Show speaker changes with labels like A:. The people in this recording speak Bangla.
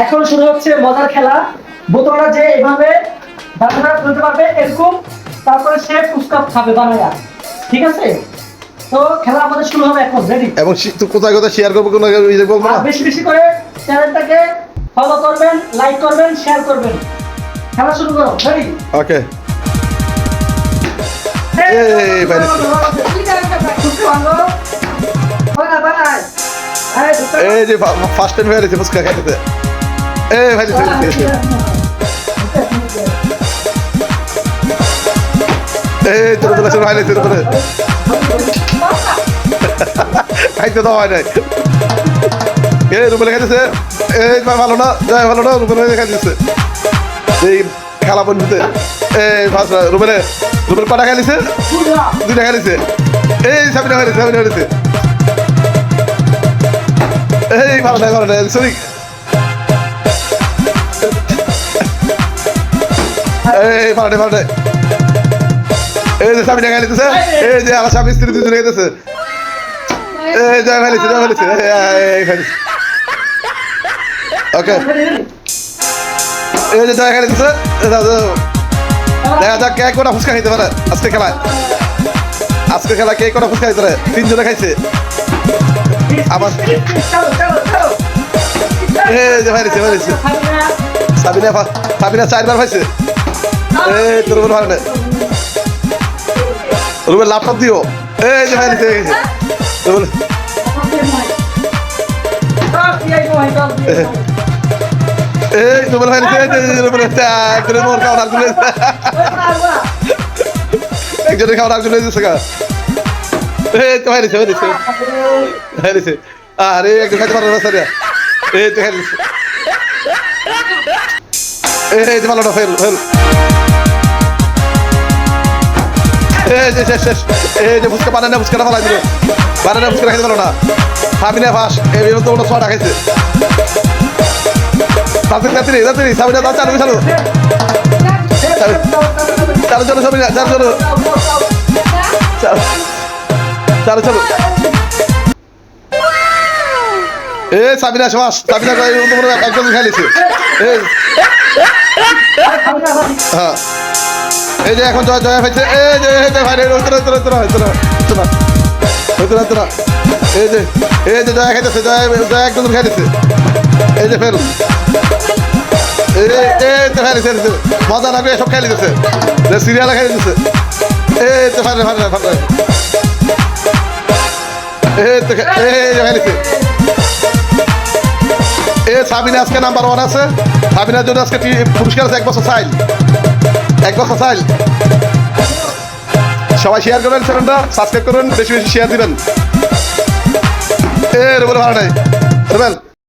A: এখন শুরু হচ্ছে মজার খেলা। বোতলটা যে এভাবে দাঁড়া ফেলতে পারবে এরকম, তারপরে সে ফুচকা খাবে বানায়া। ঠিক আছে, তো খেলা আমাদের শুরু হবে এখন। রেডি?
B: এবং কোথায় কোথায় শেয়ার করবো কোনো বলবো না।
A: বেশি বেশি করে চ্যানেলটাকে ফলো করবেন, লাইক করবেন, শেয়ার করবেন। খেলা শুরু করো। রেডি?
B: ওকে। এই যে ফার্স্ট টাইম হয়ে গেছে ফুচকা খাইতেছে। এই ভাই এই তোর তোর ভাই লেছে তোর খাইতে দেওয়া হয় নাই। এই রুবেল খাইতেছে। এই ভালো না, যাই ভালো না, রুবেল খাইতেছে। এই খেলা বন্ধুতে এই রুবেল কটা খেলিছে? দুইটা খেলিছে। এই সাবিনা খেলিছে, সাবিনা খেলিছে। এই ভালো নাই, ভালো নাই, সরি। এই ভালো নাই, ভালো নাই। এই যে সাবিনা খেলিতেছে। এই যে আমার স্বামী স্ত্রী দুজনে খেতেছে। এই যা ফেলেছে, যা ফেলেছে। এই ফেলেছে। ওকে। এই যে যা খেলিতেছে। দেখা যাক কে কোটা ফুচকা খাইতে পারে আজকে খেলায়। আজকে খেলা কে কোটা ফুচকা খাইতে পারে? তিনজনে খাইছে। আবার এই যে ফেলেছে, ফেলেছে। সাবিনা 4 বার খাইছে। এই তোর উপর ভালো না। রুবেল ল্যাপটপ দিও। এই যে ফেলেছে। রুবেল এই রুবেল ফেলেছে। রুবেল একজনের মোর খাওয়া আরেকজন একজনের খাওয়া আরেকজন দিয়েছে গা। এই তো ফেলেছে, ফেলেছে, ফেলেছে। আরে একজন খাইতে পারো না স্যার। এই তো ফেলেছে। এই যে ভালোটা ফেল ফেল। এই যে শেষ শেষ। এই যে ফুচকা বানানা, ফুচকাটা ফেলাই দিল। বানানা ফুচকা খাইতে পারো না। সাবিনা ফাঁস। এই তো ওটা ছটা খাইছে। তাড়াতাড়ি তাড়াতাড়ি তাড়াতাড়ি সাবিনা দাও, চালু চালু চালু চালু সাবিনা, চালু চালু চালু চালু। এ সাবিনা ফাঁস। সাবিনা একদম খেলেছে। হ্যাঁ, এই যে এখন জয় জয়া পাইছে। এই যে ভাই তোরা তোরা তোরা তোরা তোরা তোরা তোরা এই যে জয়া খাইতেছে। জয়া একদম খাইতেছে। এই যে ফের এই তো খাইছে, মজা লাগবে সব খাই দিতেছে। সিরিয়ালে খাই দিতেছে। এই তো ফারে ফারে ফারে। এই তো এই যে খাইছে। এই সাবিনা আজকে নাম্বার 1 আছে। সাবিনার জন্য আজকে পুরস্কার আছে 1 বছর চাইল। 1 বছর চাইল। সবাই শেয়ার করবেন, চ্যানেলটা সাবস্ক্রাইব করবেন, বেশি বেশি শেয়ার দিবেন। এ রুবেল ভালো নাই, রুবেল